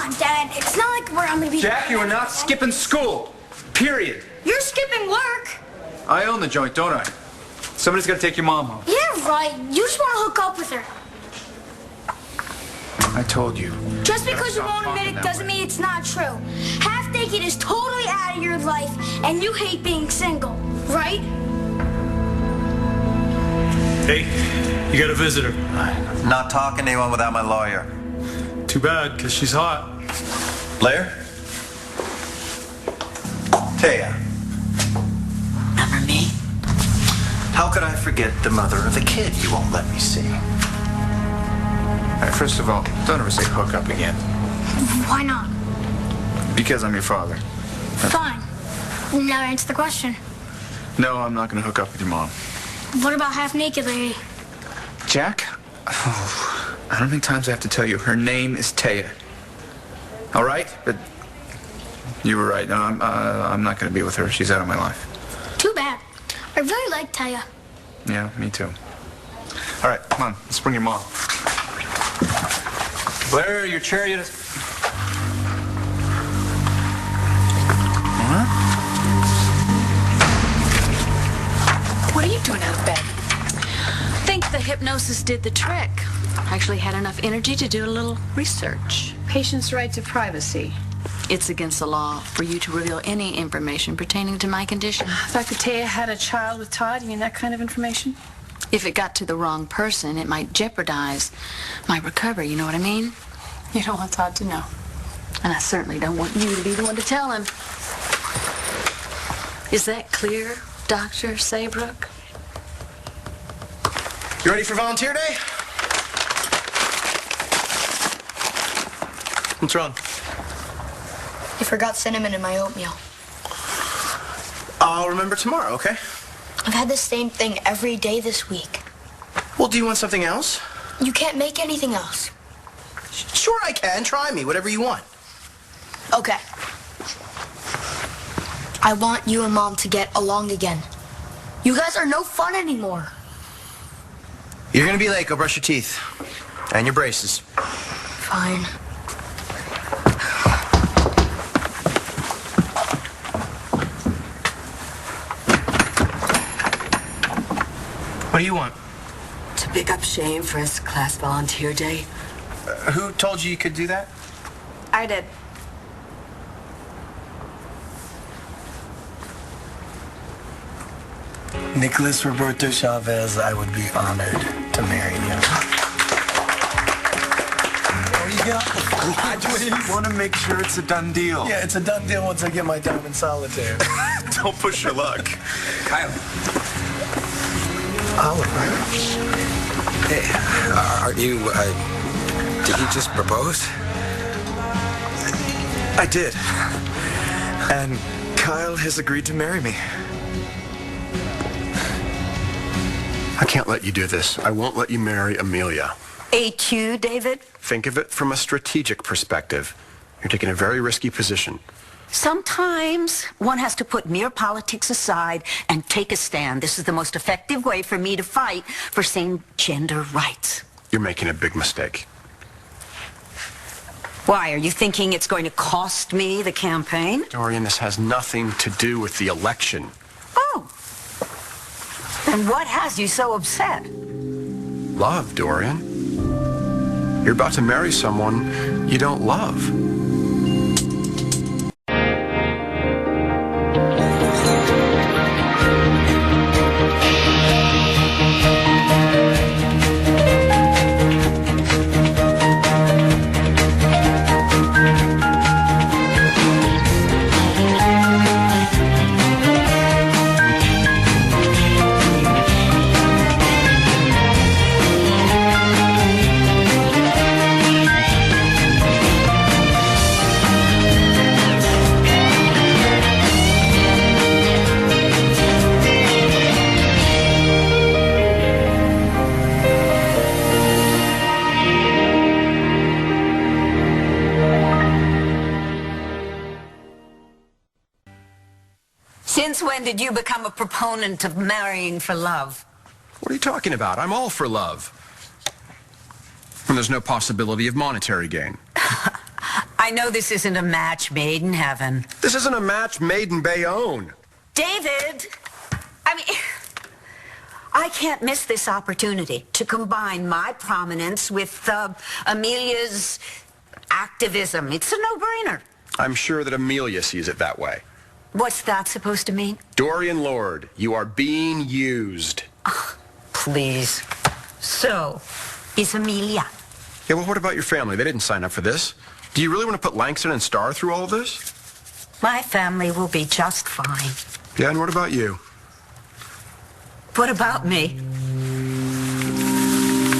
on, Dad. It's not like I'm gonna be... Jack, you are not skipping school. Period. You're skipping work. I own the joint, don't I? Somebody's got to take your mom home. Yeah, right. You just want to hook up with her. I told you. Just because you won't admit it doesn't mean it's not true. Half Naked is totally out of your life, and you hate being single, right? Hey, you got a visitor. Not talking to anyone without my lawyer. Too bad, because she's hot. Blair? Taya. Remember me? How could I forget the mother of the kid you won't let me see? All right, first of all, don't ever say hook up again. Why not? Because I'm your father. Fine. Now answer the question. No, I'm not going to hook up with your mom. What about Half Naked Lady? Jack? Oh, I don't know how many times I have to tell you. Her name is Taya. All right? But you were right. No, I'm not going to be with her. She's out of my life. Too bad. I really like Taya. Yeah, me too. All right, come on. Let's bring your mom. Blair, your chariot is... What? What are you doing out of bed? I think the hypnosis did the trick. I actually had enough energy to do a little research. Patient's right to privacy. It's against the law for you to reveal any information pertaining to my condition. The fact that Taya had a child with Todd, you mean that kind of information? If it got to the wrong person, it might jeopardize my recovery, you know what I mean? You don't want Todd to know. And I certainly don't want you to be the one to tell him. Is that clear, Dr. Saybrook? You ready for volunteer day? What's wrong? You forgot cinnamon in my oatmeal. I'll remember tomorrow, okay? I've had the same thing every day this week. Well, do you want something else? You can't make anything else. Sure I can. Try me. Whatever you want. Okay. I want you and Mom to get along again. You guys are no fun anymore. You're gonna be late. Go brush your teeth. And your braces. Fine. What do you want? To pick up Shane for his class volunteer day. Who told you you could do that? I did. Nicholas Roberto Chavez, I would be honored to marry you. There you go. I just want to make sure it's a done deal. Yeah, it's a done deal once I get my time in solitaire. Don't push your luck. Kyle. Oliver. Hey, are you, did he just propose? I did. And Kyle has agreed to marry me. I can't let you do this. I won't let you marry Amelia. A2, David? Think of it from a strategic perspective. You're taking a very risky position. Sometimes one has to put mere politics aside and take a stand. This is the most effective way for me to fight for same-gender rights. You're making a big mistake. Why, are you thinking it's going to cost me the campaign? Dorian, this has nothing to do with the election. Oh. Then what has you so upset? Love, Dorian. You're about to marry someone you don't love. Since when did you become a proponent of marrying for love? What are you talking about? I'm all for love. When there's no possibility of monetary gain. I I know this isn't a match made in heaven. This isn't a match made in Bayonne. David, I can't miss this opportunity to combine my prominence with Amelia's activism. It's a no-brainer. I'm sure that Amelia sees it that way. What's that supposed to mean? Dorian Lord, you are being used. Oh, please. So, is Amelia? Yeah, well, what about your family? They didn't sign up for this. Do you really want to put Langston and Starr through all of this? My family will be just fine. Yeah, and what about you? What about me?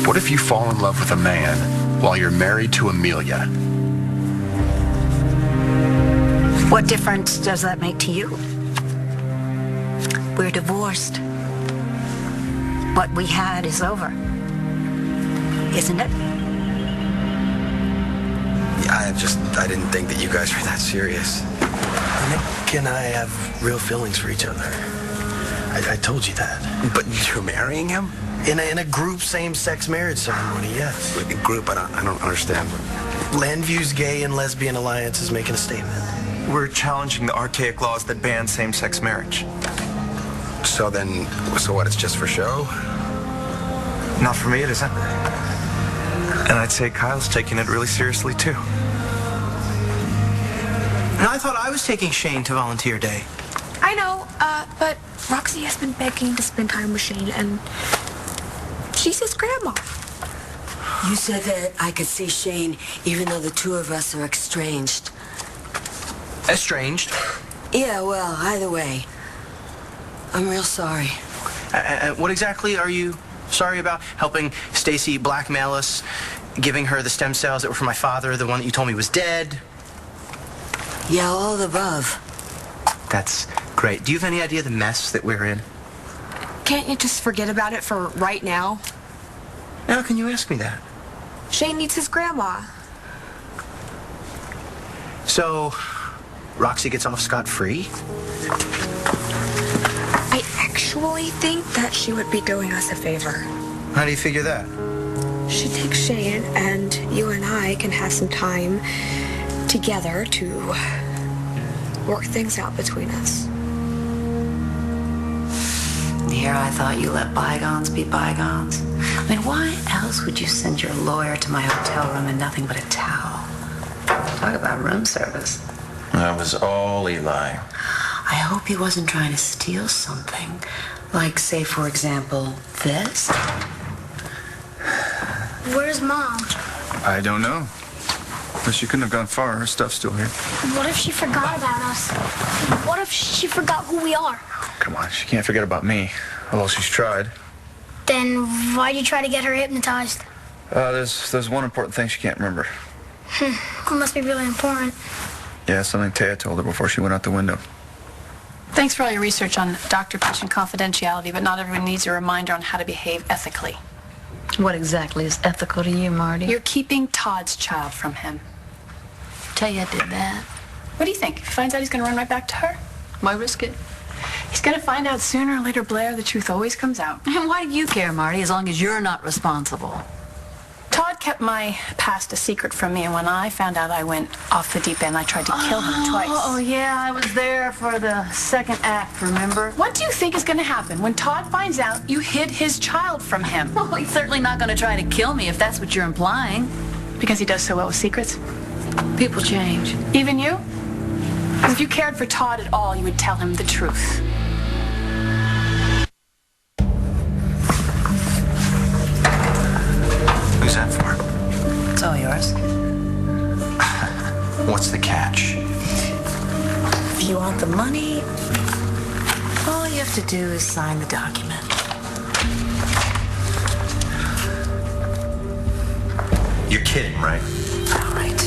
What if you fall in love with a man while you're married to Amelia? What difference does that make to you? We're divorced. What we had is over. Isn't it? Yeah, I didn't think that you guys were that serious. Nick and I have real feelings for each other. I told you that. But you're marrying him? In a group same-sex marriage ceremony, yes. A group? I don't understand. Landview's Gay and Lesbian Alliance is making a statement. We're challenging the archaic laws that ban same-sex marriage. So what, it's just for show? Not for me, it isn't. And I'd say Kyle's taking it really seriously, too. And I thought I was taking Shane to volunteer day. I know, but Roxy has been begging to spend time with Shane, and she's his grandma. You said that I could see Shane even though the two of us are estranged. Estranged? Yeah, well, either way. I'm real sorry. What exactly are you sorry about? Helping Stacy blackmail us? Giving her the stem cells that were for my father, the one that you told me was dead? Yeah, all the above. That's great. Do you have any idea the mess that we're in? Can't you just forget about it for right now? How can you ask me that? Shane needs his grandma. So, Roxy gets off scot-free? I actually think that she would be doing us a favor. How do you figure that? She takes Shane, and you and I can have some time together to work things out between us. Here I thought you let bygones be bygones. I mean, why else would you send your lawyer to my hotel room in nothing but a towel? Talk about room service. That was all Eli. I hope he wasn't trying to steal something. Like, say, for example, this. Where's Mom? I don't know. But she couldn't have gone far. Her stuff's still here. What if she forgot about us? What if she forgot who we are? Come on, she can't forget about me. Although she's tried. Then why'd you try to get her hypnotized? There's one important thing she can't remember. It must be really important. Yeah, something Taya told her before she went out the window. Thanks for all your research on doctor-patient confidentiality, but not everyone needs a reminder on how to behave ethically. What exactly is ethical to you, Marty? You're keeping Todd's child from him. Taya did that. What do you think? If he finds out, he's going to run right back to her? Why risk it? He's going to find out sooner or later, Blair. The truth always comes out. And why do you care, Marty, as long as you're not responsible? Todd kept my past a secret from me, and when I found out, I went off the deep end. I tried to kill him twice. Oh, yeah, I was there for the second act, remember? What do you think is going to happen? When Todd finds out you hid his child from him? Well, he's certainly not going to try to kill me, if that's what you're implying. Because he does so well with secrets? People change. Even you? Because if you cared for Todd at all, you would tell him the truth. Who's that for? It's all yours. What's the catch? If you want the money, all you have to do is sign the document. You're kidding, right? All right.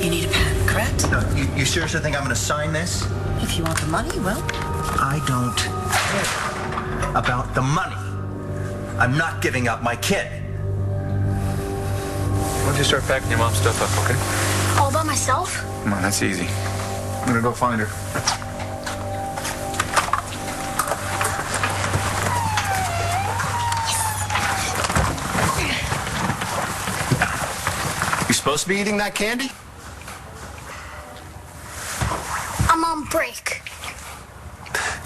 You need a pen, correct? No, you seriously think I'm going to sign this? If you want the money, well. I don't care about the money. I'm not giving up my kid. Why don't you start packing your mom's stuff up, okay? All by myself? Come on, that's easy. I'm gonna go find her. You supposed to be eating that candy? break.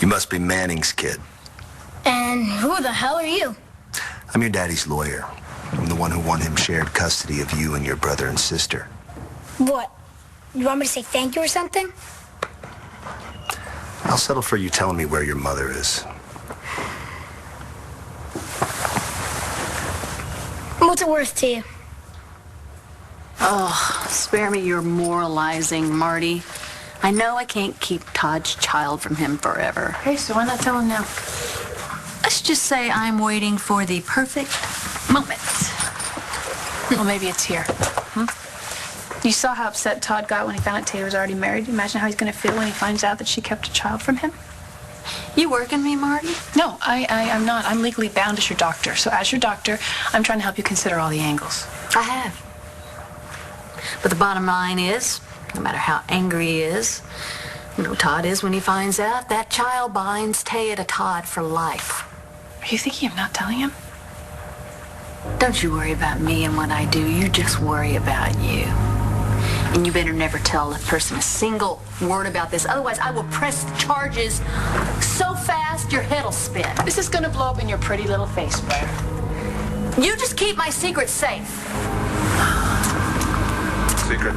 You must be Manning's kid. And who the hell are you? I'm your daddy's lawyer. I'm the one who won him shared custody of you and your brother and sister. What? You want me to say thank you or something? I'll settle for you telling me where your mother is. What's it worth to you? Oh, spare me your moralizing, Marty. I know I can't keep Todd's child from him forever. Okay, so why not tell him now? Let's just say I'm waiting for the perfect moment. Well, maybe it's here. You saw how upset Todd got when he found out Tay was already married. Imagine how he's going to feel when he finds out that she kept a child from him. You working me, Marty? No, I'm not. I'm legally bound as your doctor. So as your doctor, I'm trying to help you consider all the angles. I have. But the bottom line is, no matter how angry he is, you know Todd is when he finds out, that child binds Taya to Todd for life. Are you thinking of not telling him? Don't you worry about me and what I do. You just worry about you. And you better never tell a person a single word about this. Otherwise, I will press the charges so fast your head'll spin. This is going to blow up in your pretty little face, Blair. You just keep my secret safe. Secret.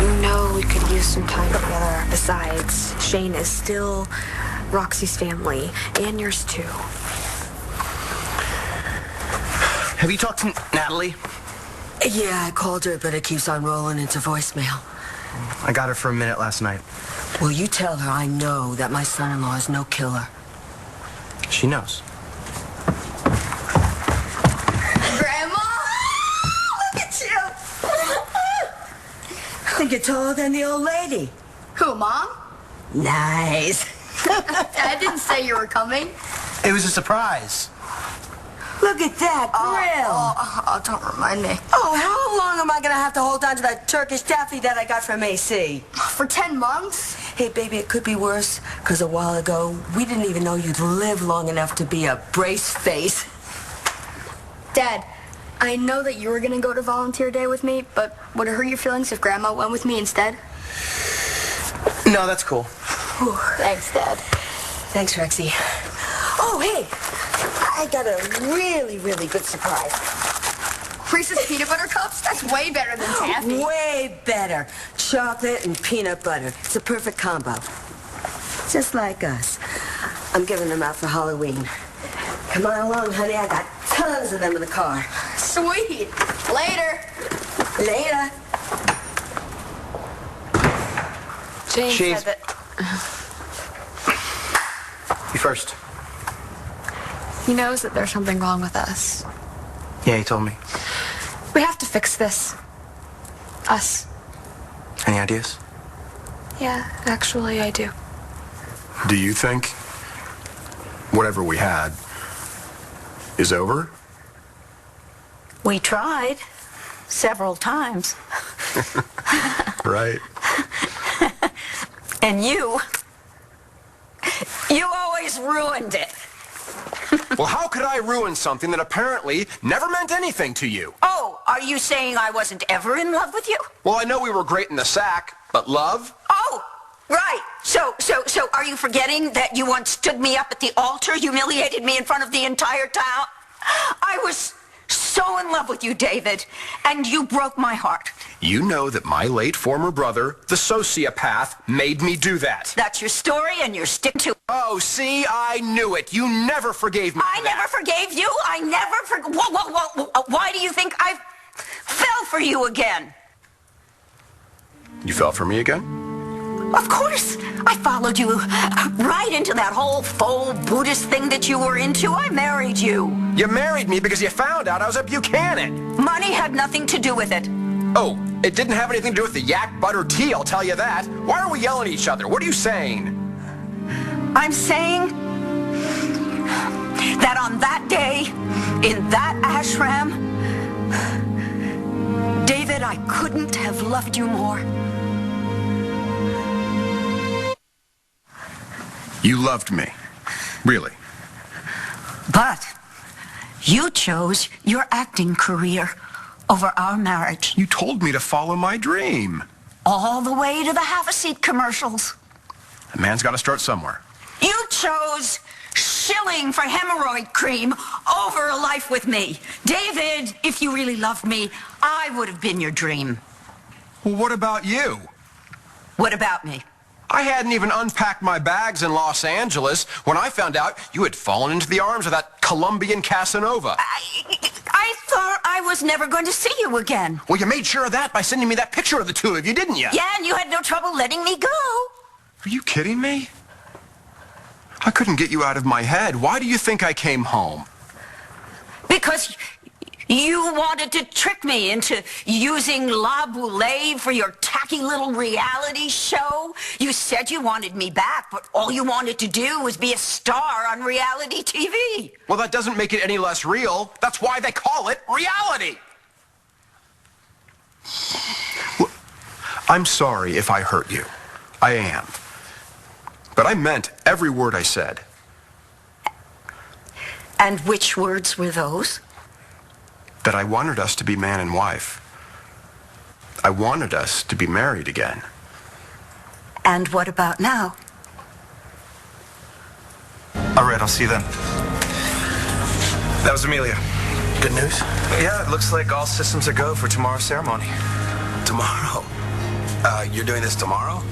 You know we could use some time together. Besides, Shane is still Roxy's family, and yours too. Have you talked to Natalie? Yeah, I called her, but it keeps on rolling into voicemail. I got her for a minute last night. Well, you tell her I know that my son-in-law is no killer. She knows. Grandma! Look at you! I think you're taller than the old lady. Who, Mom? Nice. Dad didn't say you were coming. It was a surprise. Look at that grill. Oh, don't remind me. Oh, how long am I going to have to hold on to that Turkish taffy that I got from AC? For 10 months? Hey, baby, it could be worse, because a while ago, we didn't even know you'd live long enough to be a brace face. Dad, I know that you were going to go to volunteer day with me, but would it hurt your feelings if Grandma went with me instead? No, that's cool. Whew, thanks, Dad. Thanks, Rexy. Oh, hey, I got a really, really good surprise. Reese's peanut butter cups? That's way better than taffy. Way better. Chocolate and peanut butter. It's a perfect combo. Just like us. I'm giving them out for Halloween. Come on along, honey. I got tons of them in the car. Sweet. Later. Later. Jane said that... You first. He knows that there's something wrong with us. Yeah, he told me. We have to fix this. Us. Any ideas? Yeah, actually, I do. Do you think whatever we had is over? We tried several times. Right. And you always ruined it. Well, how could I ruin something that apparently never meant anything to you? Oh, are you saying I wasn't ever in love with you? Well, I know we were great in the sack, but love? Oh, right. So are you forgetting that you once stood me up at the altar, humiliated me in front of the entire town? I was so in love with you, David, and you broke my heart. You know that my late former brother, the sociopath, made me do that. That's your story, and you're sticking to it. Oh, see, I knew it. You never forgave me. I never forgave you. I never Whoa. Why do you think I fell for you again? You fell for me again? Of course. I followed you right into that whole faux Buddhist thing that you were into. I married you. You married me because you found out I was a Buchanan. Money had nothing to do with it. Oh, it didn't have anything to do with the yak butter tea, I'll tell you that. Why are we yelling at each other? What are you saying? I'm saying that on that day, in that ashram, David, I couldn't have loved you more. You loved me. Really? But You chose your acting career over our marriage. You told me to follow my dream. All the way to the Have-A-Seat commercials. A man's got to start somewhere. You chose shilling for hemorrhoid cream over a life with me. David, if you really loved me, I would have been your dream. Well, what about you? What about me? I hadn't even unpacked my bags in Los Angeles when I found out you had fallen into the arms of that Colombian Casanova. I thought I was never going to see you again. Well, you made sure of that by sending me that picture of the two of you, didn't you? Yeah, and you had no trouble letting me go. Are you kidding me? I couldn't get you out of my head. Why do you think I came home? Because you wanted to trick me into using La Boulée for your tacky little reality show. You said you wanted me back, but all you wanted to do was be a star on reality TV. Well, that doesn't make it any less real. That's why they call it reality. Well, I'm sorry if I hurt you. I am. But I meant every word I said. And which words were those? That I wanted us to be man and wife. I wanted us to be married again. And what about now? All right, I'll see you then. That was Amelia. Good news? Yeah, it looks like all systems are go for tomorrow's ceremony. Tomorrow? You're doing this tomorrow?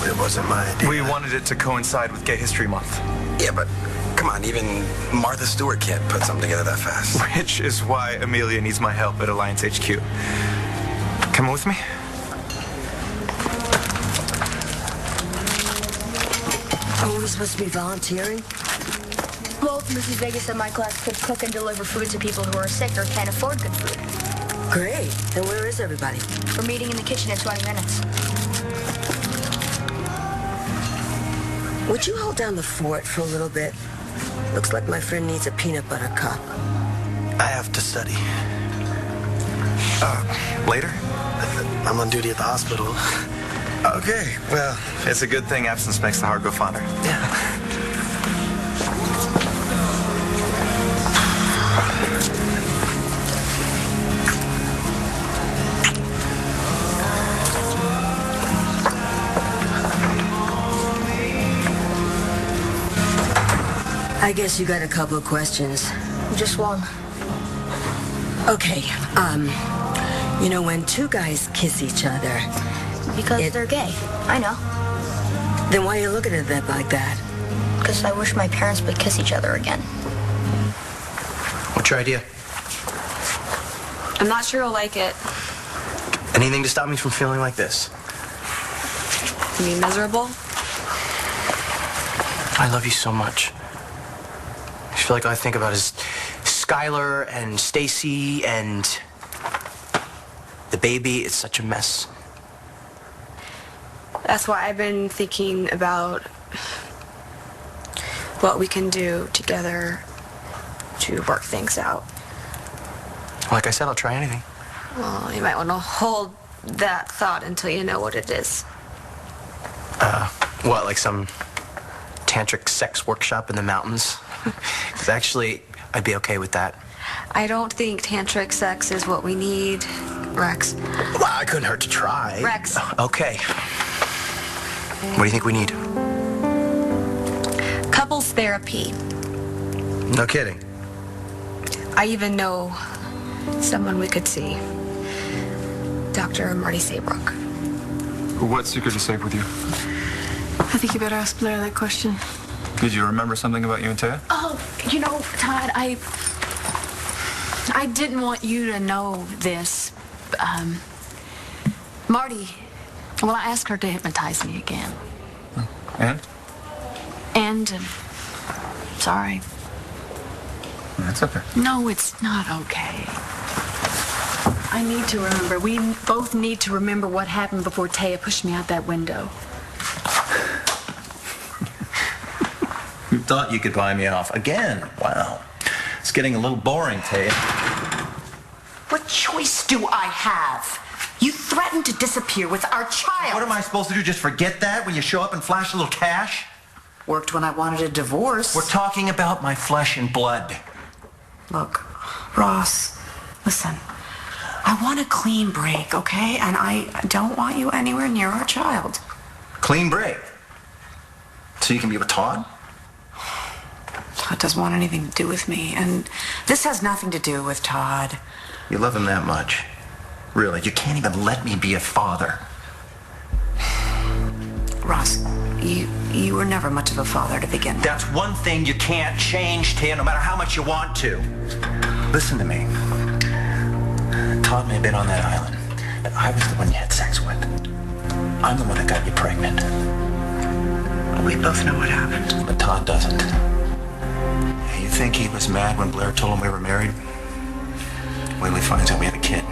It wasn't my idea. We wanted it to coincide with Gay History Month. Yeah, but come on, even Martha Stewart can't put something together that fast. Which is why Amelia needs my help at Alliance HQ. Come with me? Are we supposed to be volunteering? Well, Mrs. Vegas and my class could cook and deliver food to people who are sick or can't afford good food. Great. Then where is everybody? We're meeting in the kitchen in 20 minutes. Would you hold down the fort for a little bit? Looks like my friend needs a peanut butter cup. I have to study. Later? I'm on duty at the hospital. Okay, well, it's a good thing absence makes the heart go fonder. Yeah. I guess you got a couple of questions. Just one. Okay, you know when two guys kiss each other... Because they're gay. I know. Then why are you looking at them like that? Because I wish my parents would kiss each other again. What's your idea? I'm not sure you'll like it. Anything to stop me from feeling like this? You mean miserable? I love you so much. I feel like all I think about is Skylar and Stacy and the baby. It's such a mess. That's why I've been thinking about what we can do together to work things out. Like I said, I'll try anything. Well, you might want to hold that thought until you know what it is. What, like some tantric sex workshop in the mountains? Because actually, I'd be okay with that. I don't think tantric sex is what we need, Rex. Well, I couldn't hurt to try. Rex. Okay. What do you think we need? Couples therapy. No kidding. I even know someone we could see. Dr. Marty Saybrook. What secret is safe with you? I think you better ask Blair that question. Did you remember something about you and Taya? Oh, you know, Todd, I didn't want you to know this. Marty, well, I asked her to hypnotize me again. And? And, sorry. That's okay. No, it's not okay. I need to remember. We both need to remember what happened before Taya pushed me out that window. You thought you could buy me off again. Wow. It's getting a little boring, Taya. What choice do I have? You threatened to disappear with our child. What am I supposed to do, just forget that when you show up and flash a little cash? Worked when I wanted a divorce. We're talking about my flesh and blood. Look, Ross, listen. I want a clean break, okay? And I don't want you anywhere near our child. Clean break. So you can be with Todd? Todd doesn't want anything to do with me, and this has nothing to do with Todd. You love him that much? Really? You can't even let me be a father. Ross, you were never much of a father to begin with. That's one thing you can't change, Taya, no matter how much you want to. Listen to me. Todd may have been on that island, but I was the one you had sex with. I'm the one that got you pregnant. We both know what happened. But Todd doesn't. You think he was mad when Blair told him we were married? Wait till he finds out we have a kid.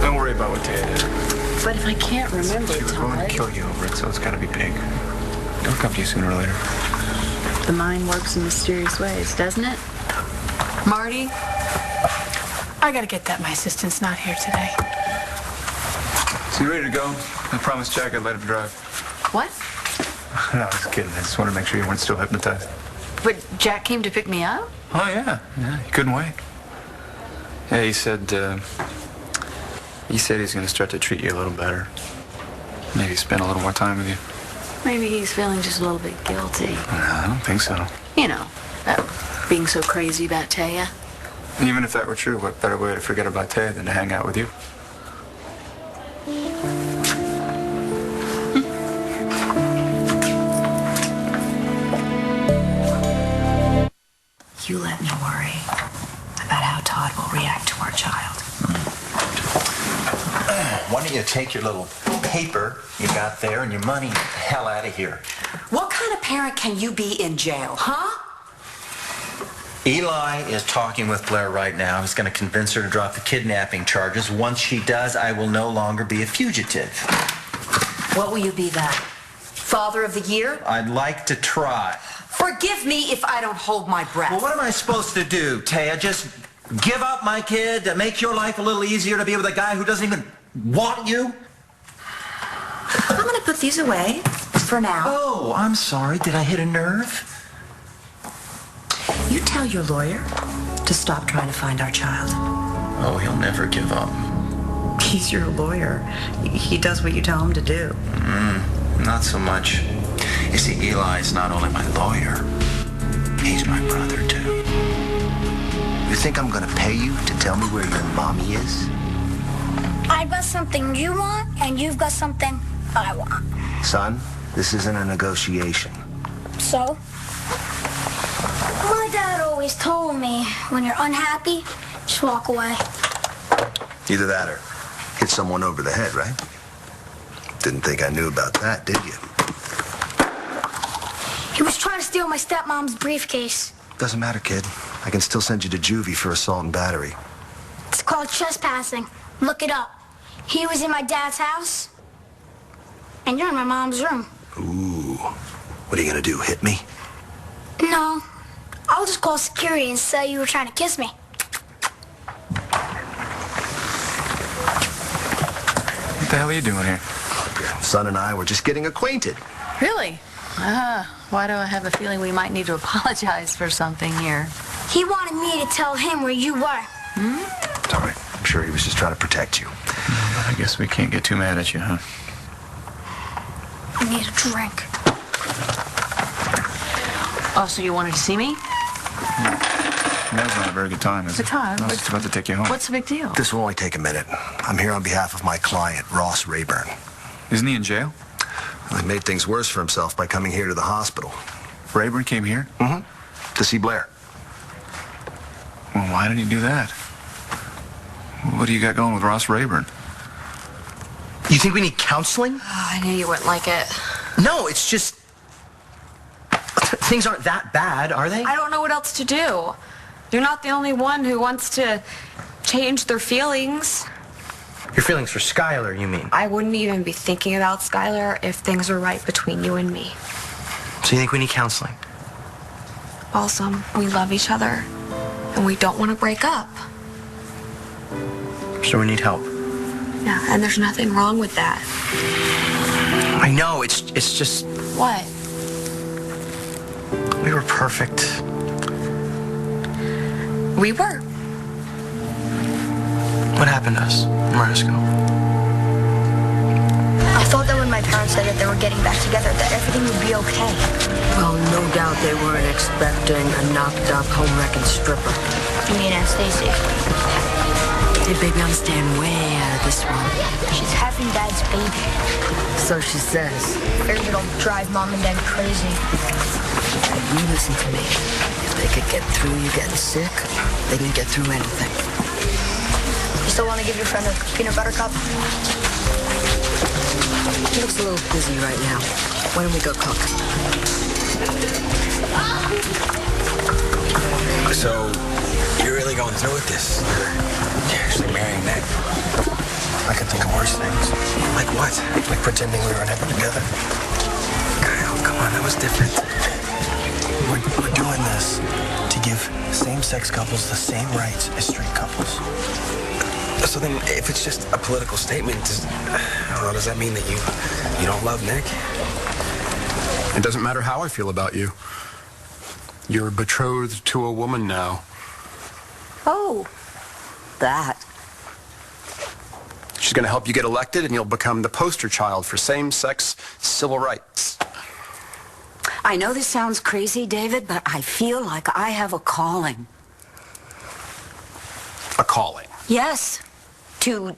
Don't worry about what Taya did. But if I can't remember, She was going to Todd, kill you over it, so it's got to be big. It'll come to you sooner or later. the mind works in mysterious ways, doesn't it? Marty? I gotta get that. My assistant's not here today. So you ready to go? I promised Jack I'd let him drive. What? No, I was kidding. I just wanted to make sure you weren't still hypnotized. But Jack came to pick me up? Oh, yeah. Yeah, he couldn't wait. Yeah, he said he's going to start to treat you a little better. Maybe spend a little more time with you. Maybe he's feeling just a little bit guilty. No, I don't think so. You know, being so crazy about Taya. Even if that were true, what better way to forget about Taya than to hang out with you? You let me worry about how Todd will react to our child. Why don't you take your little paper you got there and your money the hell out of here? What kind of parent can you be in jail, huh? Eli is talking with Blair right now. He's going to convince her to drop the kidnapping charges. Once she does, I will no longer be a fugitive. What will you be then? Father of the Year? I'd like to try. Forgive me if I don't hold my breath. Well, what am I supposed to do, Taya? Just give up my kid to make your life a little easier to be with a guy who doesn't even want you? I'm going to put these away for now. Oh, I'm sorry. Did I hit a nerve? You tell your lawyer to stop trying to find our child. Oh, he'll never give up. He's your lawyer. He does what you tell him to do. Not so much. You see, Eli's not only my lawyer, he's my brother, too. You think I'm gonna pay you to tell me where your mommy is? I've got something you want, and you've got something I want. Son, this isn't a negotiation. So? My dad always told me, when you're unhappy, just walk away. Either that or hit someone over the head, right? Didn't think I knew about that, did you? He was trying to steal my stepmom's briefcase. Doesn't matter, kid. I can still send you to juvie for assault and battery. It's called trespassing. Look it up. He was in my dad's house, and you're in my mom's room. Ooh. What are you gonna do, hit me? No. I'll just call security and say you were trying to kiss me. What the hell are you doing here? Son and I were just getting acquainted. Really? Why do I have a feeling we might need to apologize for something here? He wanted me to tell him where you were. It's all right. I'm sure he was just trying to protect you. I guess we can't get too mad at you, huh? I need a drink. Oh, so you wanted to see me? That was not a very good time, is it? Good time. I was just about to take you home. What's the big deal? This will only take a minute. I'm here on behalf of my client, Ross Rayburn. Isn't he in jail? Well, he made things worse for himself by coming here to the hospital. Rayburn came here? Mm-hmm. To see Blair. Well, why did he do that? What do you got going with Ross Rayburn? You think we need counseling? Oh, I knew you wouldn't like it. No, it's just... Things aren't that bad, are they? I don't know what else to do. You're not the only one who wants to change their feelings. Your feelings for Skylar, you mean? I wouldn't even be thinking about Skylar if things were right between you and me. So you think we need counseling? Balsam, we love each other, and we don't want to break up. So we need help. Yeah, and there's nothing wrong with that. I know, it's just... What? We were perfect. We were. What happened to us, Marasco? I thought that when my parents said that they were getting back together, that everything would be okay. Well, no doubt they weren't expecting a knocked-up, home-wrecking stripper. You mean Aunt Stacy? Hey, baby, I'm staying way out of this one. She's having Dad's baby. So she says. Figures it'll drive Mom and Dad crazy. You listen to me. If they could get through you getting sick, they can get through anything. You still want to give your friend a peanut butter cup? He looks a little busy right now. Why don't we go cook? So, you're really going through with this? You're actually marrying Nick? I could think of worse things. Like what? Like pretending we were never together? Kyle, come on, that was different. We're doing this to give same-sex couples the same rights as straight couples. So then, if it's just a political statement, I don't know, does that mean that you don't love Nick? It doesn't matter how I feel about you. You're betrothed to a woman now. Oh, that. She's going to help you get elected, and you'll become the poster child for same-sex civil rights. I know this sounds crazy, David, but I feel like I have a calling. A calling? Yes. To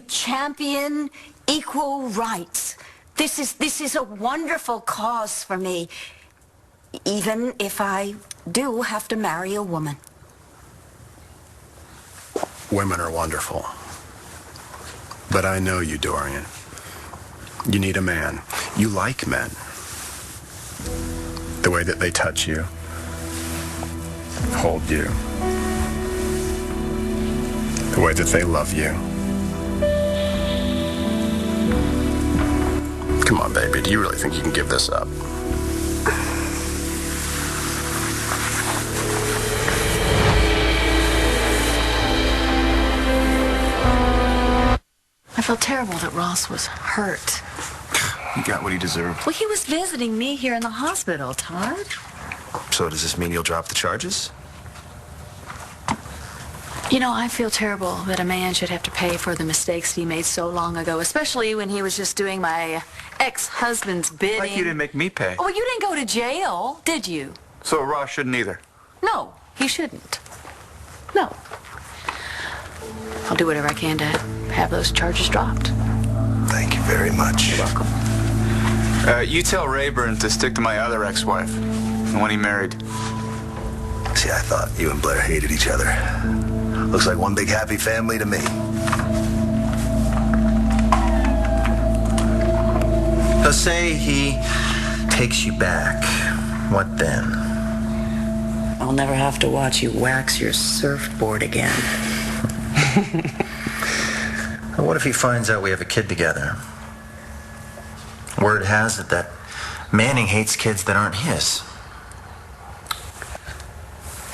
champion equal rights. This is a wonderful cause for me, even if I do have to marry a woman. Women are wonderful. But I know you, Dorian. You need a man. You like men. The way that they touch you, hold you, the way that they love you. Come on, baby. Do you really think you can give this up? I felt terrible that Ross was hurt. He got what he deserved. Well, he was visiting me here in the hospital, Todd. So does this mean you'll drop the charges? You know, I feel terrible that a man should have to pay for the mistakes he made so long ago, especially when he was just doing my ex-husband's bidding. Like you didn't make me pay. Well, you didn't go to jail, did you? So Ross shouldn't either. No, he shouldn't. No. I'll do whatever I can to have those charges dropped. Thank you very much. You're welcome. You tell Rayburn to stick to my other ex-wife, the one he married. See, I thought you and Blair hated each other. Looks like one big happy family to me. So say he takes you back. What then? I'll never have to watch you wax your surfboard again. Well, what if he finds out we have a kid together? Word has it that Manning hates kids that aren't his.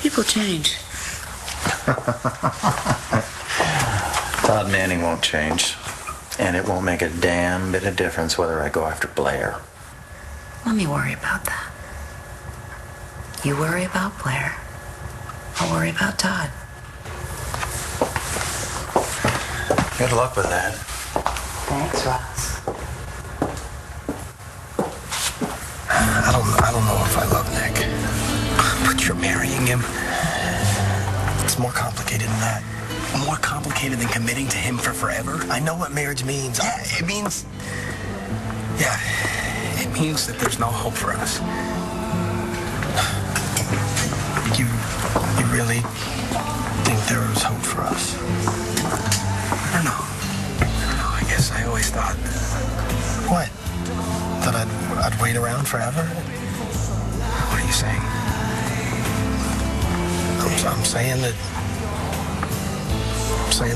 People change. Todd Manning won't change. And it won't make a damn bit of difference whether I go after Blair. Let me worry about that. You worry about Blair. I'll worry about Todd. Good luck with that. Thanks, Ross. I don't know if I love Nick. But you're marrying him. It's more complicated than that. More complicated than committing to him for forever. I know what marriage means. It means that there's no hope for us. You really think there was hope for us? I don't know. I guess I always thought. What? That I'd wait around forever? What are you saying? I'm saying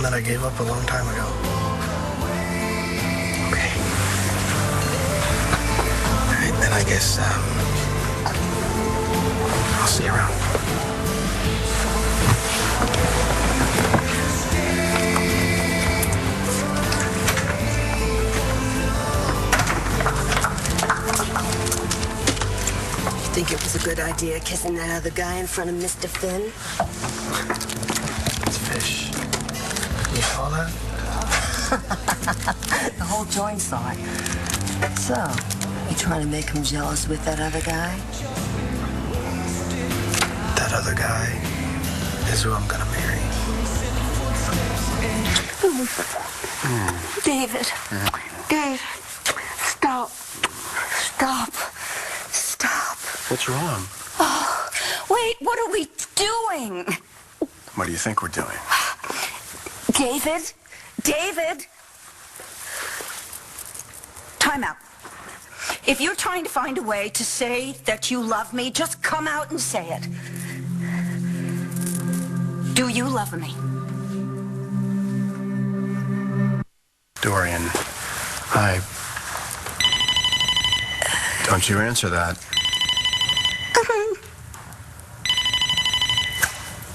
that I gave up a long time ago. Okay. All right, then I guess I'll see you around. You think it was a good idea, kissing that other guy in front of Mr. Finn. It's fish. You saw that? The whole joint saw it. So, you trying to make him jealous with that other guy? That other guy is who I'm gonna marry. David. David. Stop. Stop. Stop. What's wrong? Oh, wait, what are we doing? What do you think we're doing? David? David? Time out. If you're trying to find a way to say that you love me, just come out and say it. Do you love me? Dorian, Don't you answer that.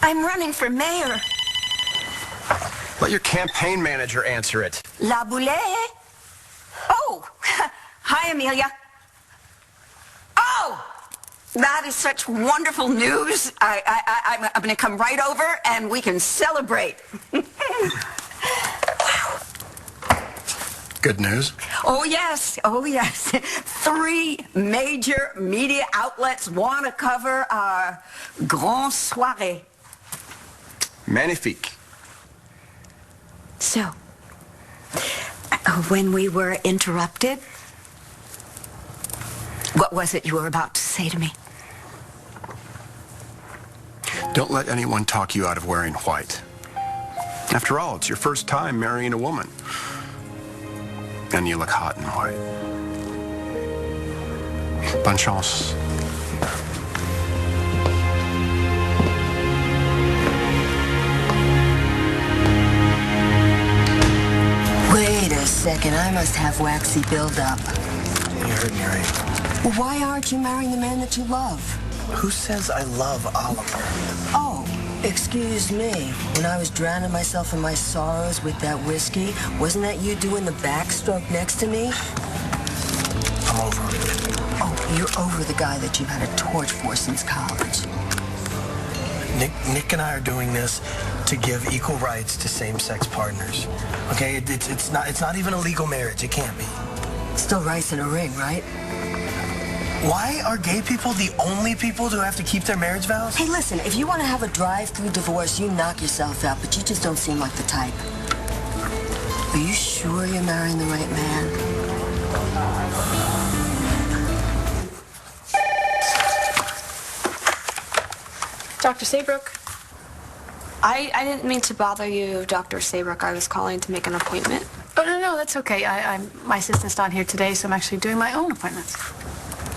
I'm running for mayor. Let your campaign manager answer it. La Boulette? Oh, hi, Amelia. Oh, that is such wonderful news. I'm going to come right over and we can celebrate. Good news? Oh, yes. Oh, yes. 3 major media outlets want to cover our grand soirée. Magnifique. So, when we were interrupted, what was it you were about to say to me? Don't let anyone talk you out of wearing white. After all, it's your first time marrying a woman. And you look hot in white. Bonne chance. Wait a second, I must have waxy buildup. You heard me right. Well, why aren't you marrying the man that you love? Who says I love Oliver? Oh, excuse me. When I was drowning myself in my sorrows with that whiskey, wasn't that you doing the backstroke next to me? I'm over it. Oh, you're over the guy that you've had a torch for since college. Nick and I are doing this to give equal rights to same-sex partners. Okay, it's not even a legal marriage. It can't be. Still rice in a ring, right? Why are gay people the only people who have to keep their marriage vows? Hey, listen, if you want to have a drive-through divorce, you knock yourself out, but you just don't seem like the type. Are you sure you're marrying the right man? Dr. Saybrook. I didn't mean to bother you, Dr. Saybrook. I was calling to make an appointment. Oh, no, that's okay. My assistant's not here today, so I'm actually doing my own appointments.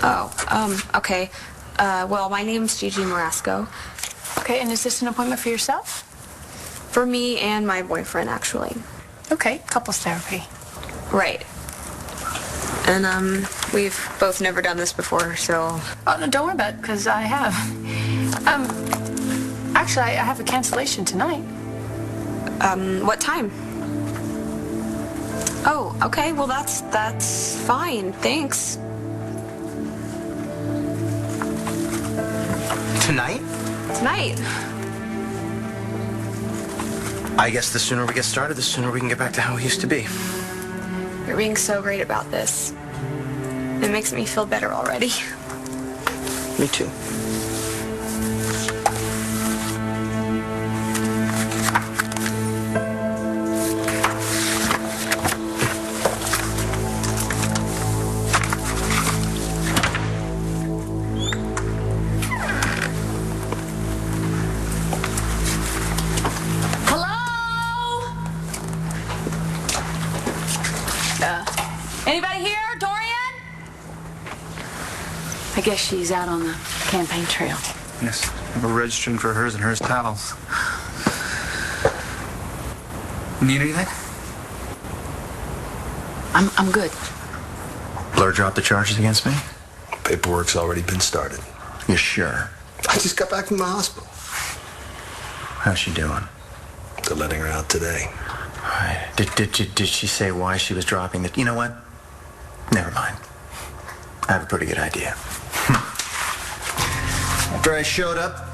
Oh, okay. Well, my name's Gigi Marasco. Okay, and is this an appointment for yourself? For me and my boyfriend, actually. Okay, couples therapy. Right. And, we've both never done this before, so... Oh, no, don't worry about it, because I have. Actually, I have a cancellation tonight. What time? Oh, okay, well, that's fine, thanks. Tonight? Tonight. I guess the sooner we get started, the sooner we can get back to how we used to be. You're being so great about this. It makes me feel better already. Me too. Anybody here? Dorian? I guess she's out on the campaign trail. Yes, we're registering for hers and hers towels. Need anything? I'm good. Blur dropped the charges against me? Paperwork's already been started. You sure? I just got back from the hospital. How's she doing? They're letting her out today. All right. Did she say why she was dropping the... You know what? Never mind. I have a pretty good idea. After I showed up,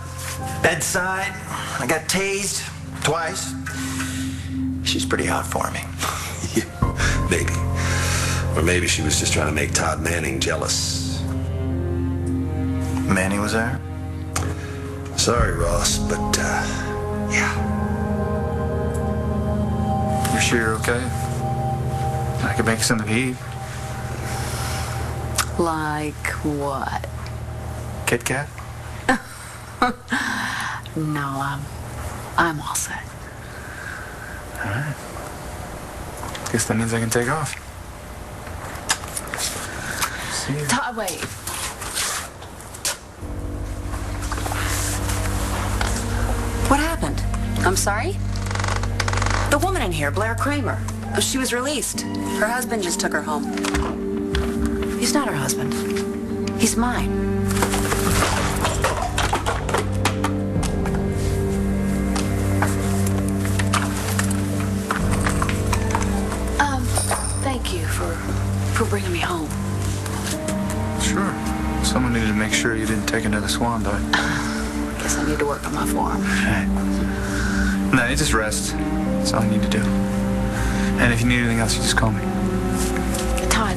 bedside, I got tased twice. She's pretty hot for me. Yeah, maybe. Or maybe she was just trying to make Todd Manning jealous. Manny was there? Sorry, Ross, but, yeah. You sure you're okay? I could make you something to eat. Like what? Kit Kat? No, I'm all set. All right. Guess that means I can take off. See you. Todd, wait. What happened? I'm sorry? The woman in here, Blair Kramer. She was released. Her husband just took her home. He's not her husband. He's mine. Thank you for bringing me home. Sure. Someone needed to make sure you didn't take another swan dive. Guess I need to work on my form. No, you just rest. That's all you need to do. And if you need anything else, you just call me. Todd.